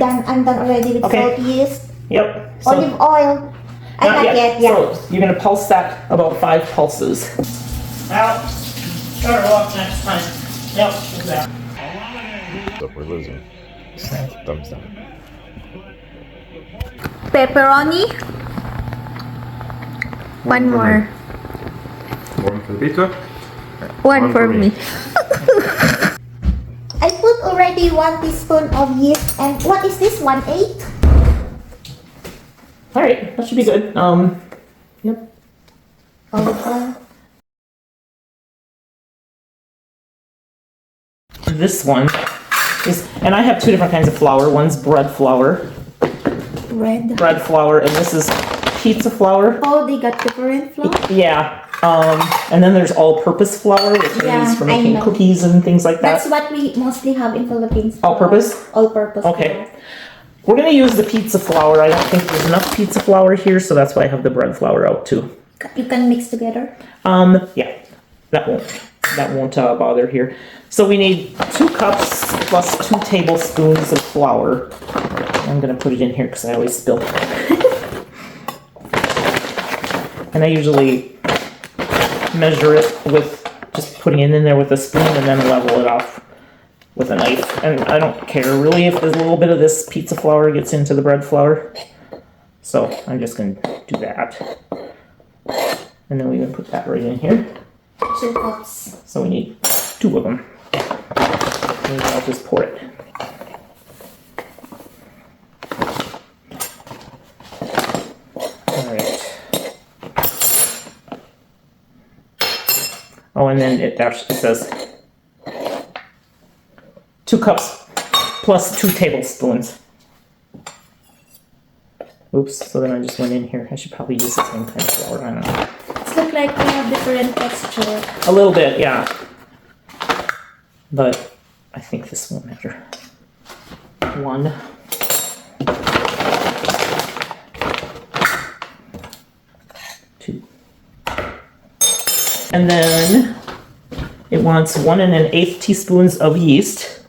I'm done already with Okay. salt, yeast, Yep. So, olive oil. not Yeah. So you're gonna pulse that about 5 pulses. Well, better luck next time. Yep, exactly. So we're losing. Thumbs down. Pepperoni. One more. One for the pizza. One for me. I put already 1 teaspoon of yeast, and what is this? 1/8? All right, that should be good. Yep. Olive oil. This one is, and I have 2 different kinds of flour. One's bread flour, and this is pizza flour. Oh, they got different flour? Yeah. And then there's all-purpose flour, which I use for I making know. cookies and things like that. That's what we mostly have in Philippines. All-purpose? All-purpose. Okay. flour. We're gonna use the pizza flour. I don't think there's enough pizza flour here, so that's why I have the bread flour out too. You can mix together. Yeah, that won't bother here. So we need 2 cups plus 2 tablespoons of flour. I'm gonna put it in here because I always spill. And I usually measure it with just putting it in there with a spoon and then level it off with a knife. And I don't care really if there's a little bit of this pizza flour gets into the bread flour. So I'm just gonna do that. And then we can put that right in here. 2 cups. So we need 2 of them. And I'll just pour it. Alright. Oh, and then it actually says 2 cups plus 2 tablespoons. Oops, so then I just went in here. I should probably use the same kind of flour. I don't know. It's look like we have different texture. A little bit, yeah. But I think this won't matter. 1. Two. And then it wants 1 1/8 teaspoons of yeast.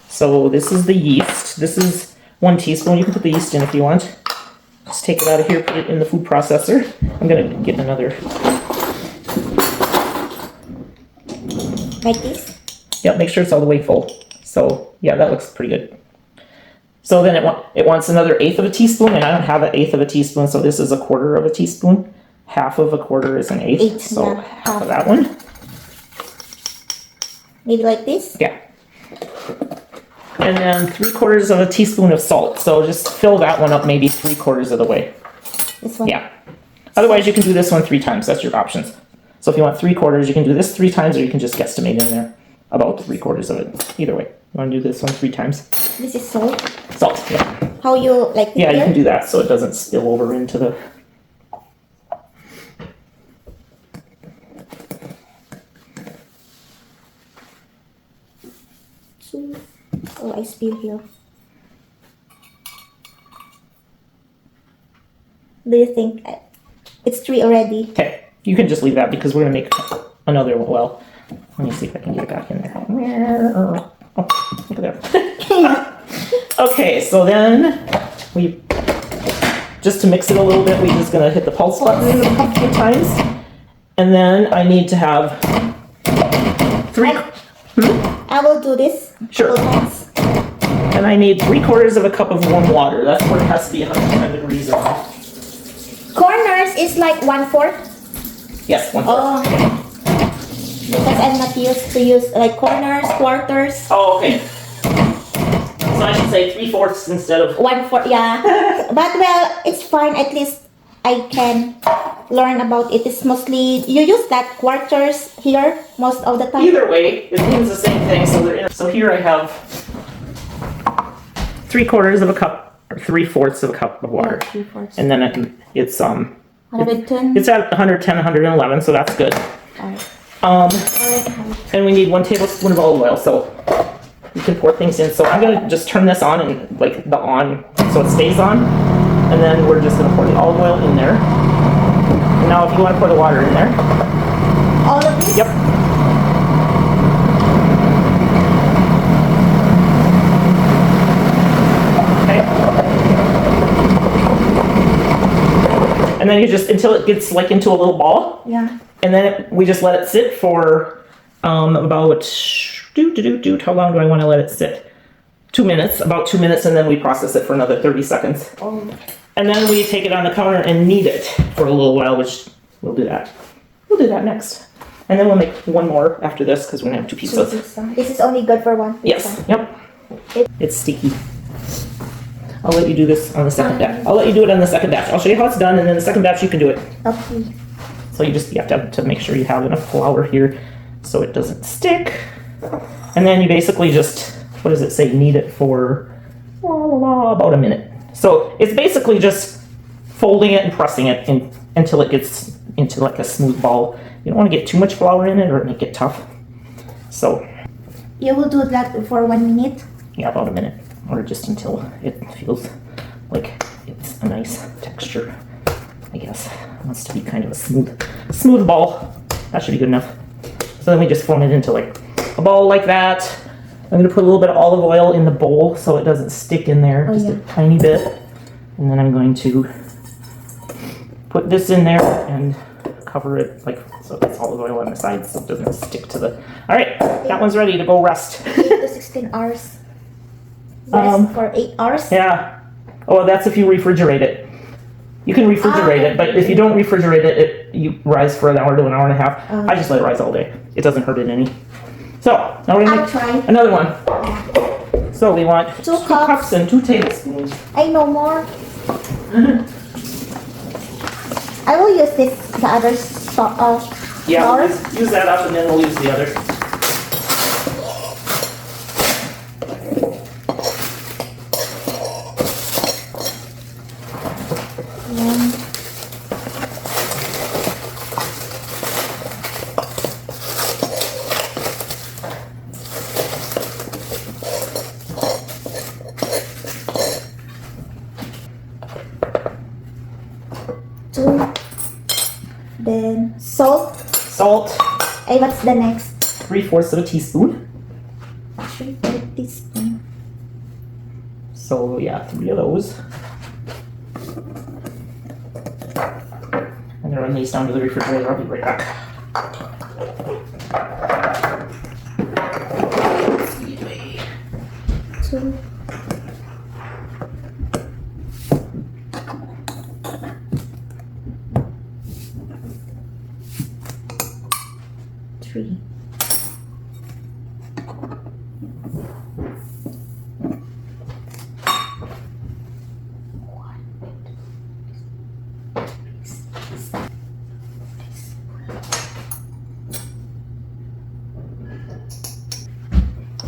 So this is the yeast. This is 1 teaspoon. You can put the yeast in if you want. Just take it out of here, put it in the food processor. I'm gonna get another. Like this? Yep, make sure it's all the way full. So yeah, that looks pretty good. So then it wants another 1/8 of a teaspoon, and I don't have an 1/8 of a teaspoon, so this is 1/4 of a teaspoon. Half of 1/4 is an 1/8, so yeah, half of that one. Maybe like this? Yeah. And then 3/4 of a teaspoon of salt. So just fill that one up maybe 3/4 of the way. This one? Yeah. Otherwise, you can do this one 3 times. That's your options. So if you want 3/4, you can do this 3 times, or you can just guesstimate in there about 3/4 of it. Either way, you want to do this one 3 times. This is salt. Salt, yeah. How you like it Yeah, you here? can do that so it doesn't spill over into the. Oh, I spill here. Do you think it's 3 already? Okay, you can just leave that because we're gonna make another one. Well, let me see if I can get it back in there. Oh, look at that. Okay, so then we just to mix it a little bit, we're just gonna hit the pulse button a few times, and then I need to have 3. I will do this. Sure. couple times. And I need 3/4 of a cup of warm water. That's where it has to be 110 degrees off. Corners is like 1/4. Yes, 1/4. Oh. Because I'm not used to use like corners, quarters. Oh, okay. So I should say 3/4 instead of. 1/4, yeah. But well, it's fine. At least I can learn about it. It's mostly you use that quarters here most of the time. Either way, it means the same thing. So here I have 3/4 of a cup or 3/4 of a cup of water, Yeah, 3/4. and then it's 110. it's at 110, 111, so that's good. Alright. And we need 1 tablespoon of olive oil, so you can pour things in. So I'm gonna just turn this on and like the on, so it stays on, and then we're just gonna pour the olive oil in there. And now, if you want to pour the water in there. All of this? Yep. And then you just, until it gets like into a little ball. Yeah. And then we just let it sit for about, how long do I want to let it sit? 2 minutes, about 2 minutes, and then we process it for another 30 seconds. Oh. And then we take it on the counter and knead it for a little while, which we'll do that. We'll do that next. And then we'll make one more after this because we're gonna have 2 pizzas. This is only good for one pizza. Yes, yep. It's sticky. I'll let you do this on the second batch. I'll let you do it on the second batch. I'll show you how it's done, and then the second batch you can do it. Okay. So you have to make sure you have enough flour here so it doesn't stick. And then you basically just, what does it say, knead it for about a minute. So it's basically just folding it and pressing it until it gets into like a smooth ball. You don't want to get too much flour in it or make it tough. So You will do that for 1 minute? yeah, about a minute, or just until it feels like it's a nice texture, I guess. It wants to be kind of a smooth ball. That should be good enough. So then we just form it into like a ball like that. I'm gonna put a little bit of olive oil in the bowl so it doesn't stick in there, just a tiny bit. And then I'm going to put this in there and cover it like so it's olive oil on the sides so it doesn't stick to the. All right, that one's ready to go rest. 8 to 16 hours. Rest for 8 hours? Yeah. Oh, that's if you refrigerate it. You can refrigerate it, but if you don't refrigerate it, you rise for an hour to an hour and a half. I just let it rise all day. It doesn't hurt it any. So now we're gonna I'll try. make another one. So we want 2 cups and 2 tablespoons. I know more. I will use the other Yeah, flour. we'll use that up and then we'll use the other. Then salt. Salt. Hey, what's the next? 3/4 of a teaspoon. 3/4 teaspoon. So yeah, 3 of those. I'm gonna run these down to the refrigerator. I'll be right back. Speedway. 2.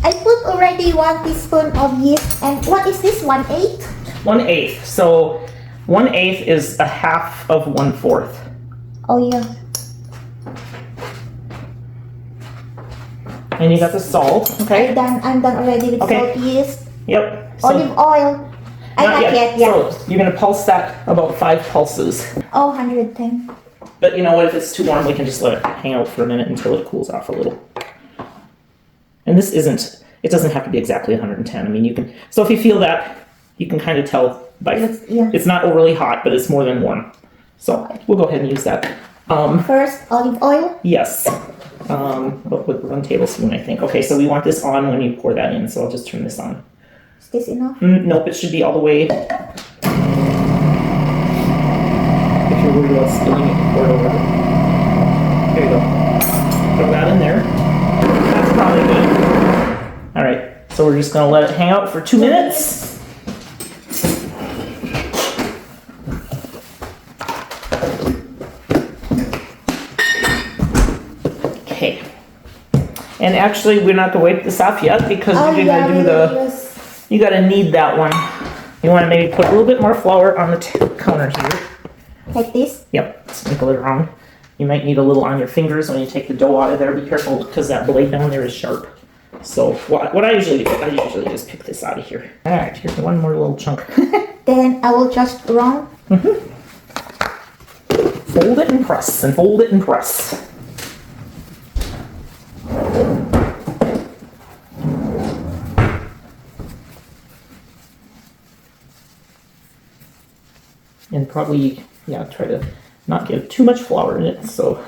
I put already 1 teaspoon of yeast, and what is this? 1/8? 1/8. So 1/8 is a half of 1/4. Oh yeah. And you got the salt, okay? I'm done already with Okay. salt, yeast, Yep. So, olive oil. Not yet. Yeah. So you're gonna pulse that about 5 pulses. Oh, 110. But you know what? If it's too warm, we can just let it hang out for a minute until it cools off a little. And this isn't. It doesn't have to be exactly 110. I mean, you can. So if you feel that, you can kind of tell by. Yeah. It's not overly hot, but it's more than warm. So we'll go ahead and use that. First, olive oil. Yes. But with 1 tablespoon, I think. Okay, so we want this on when you pour that in. So I'll just turn this on. Is this enough? Nope, it should be all the way. If you're worried about spilling, you can pour it over. There you go. Throw that in there. That's probably good. All right, so we're just gonna let it hang out for 2 minutes. Okay. And actually, we're not gonna wipe this off yet because you're gonna do the. You gotta knead that one. You wanna maybe put a little bit more flour on the counter here. Like this? Yep, sprinkle it around. You might need a little on your fingers when you take the dough out of there. Be careful because that blade down there is sharp. So what I usually do, I usually just pick this out of here. All right, here's one more little chunk. Then I will just round. Fold it and press, and fold it and press. And probably yeah, try to not get too much flour in it. So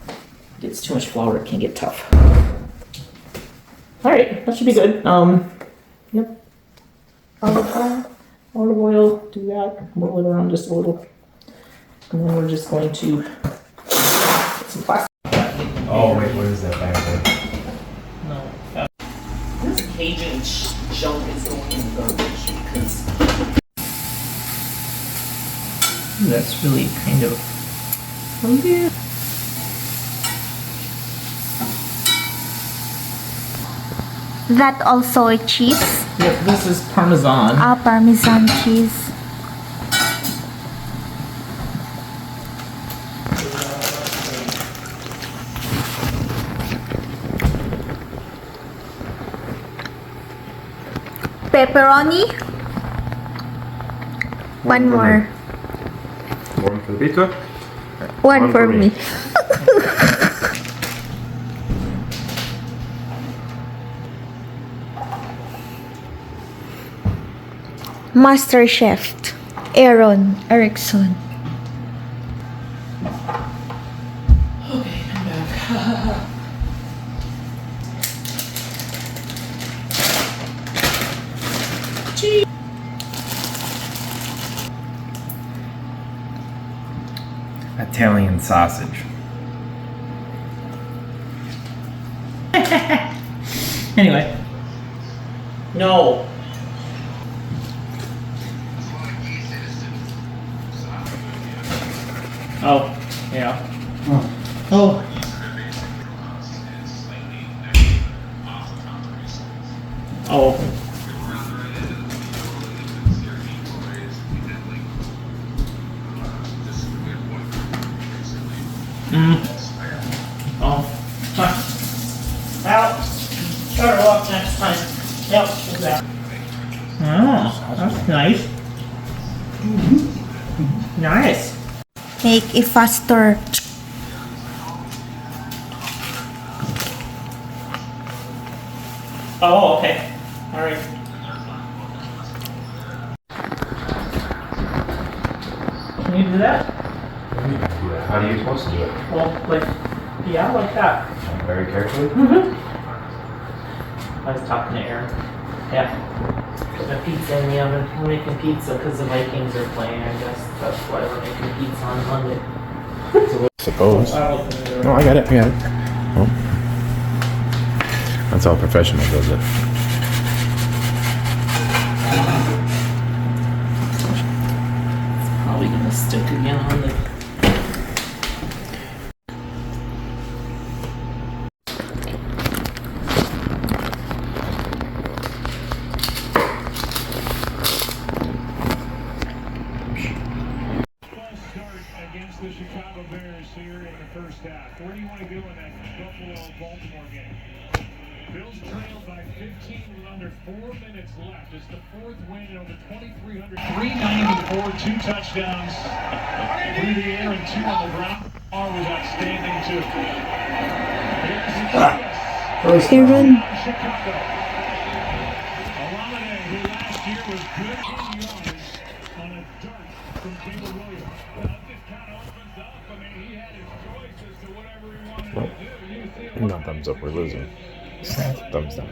if it gets too much flour, it can get tough. All right, that should be good. Yep. Olive oil, do that. Roll it around just a little, and then we're just going to get some plastic. Oh, wait, what is that back there? No. This Cajun junk is going in the garbage because that's really kind of. Oh yeah. That also a cheese. Yep, this is Parmesan. Parmesan cheese. Pepperoni. One more. One for the pizza. One for me. Master Chef Aaron Erickson. Okay, I'm back. Cheese. Italian sausage. Anyway. No. Oh, yeah. Oh. Oh. Oh. Huh. Well, better luck next time. Yep, exactly. Oh, that's nice. Nice. Make it faster. Oh, okay. All right. Can you do that? How are you supposed to do it? Well, like, yeah, like that. Very carefully? I was talking to Aaron. Yeah. Putting a pizza in the oven. We're making pizza because the Vikings are playing, I guess. That's why we're making pizza on Monday. Suppose. I'll open the door. No, I got it. Oh. That's how professional does it. Probably gonna stick again on the. Against the Chicago Bears here in the first half. Where do you want to go in that Buffalo-Baltimore game? Bills trailed by 15 with under 4 minutes left. It's the fourth win in over 2,300. 394, 2 touchdowns through the air and 2 on the ground. R was outstanding too. Here's the Aaron. Chicago. Alameda, who last year was good in yards on a dart from Caleb Williams. Not thumbs up, we're losing. Thumbs down.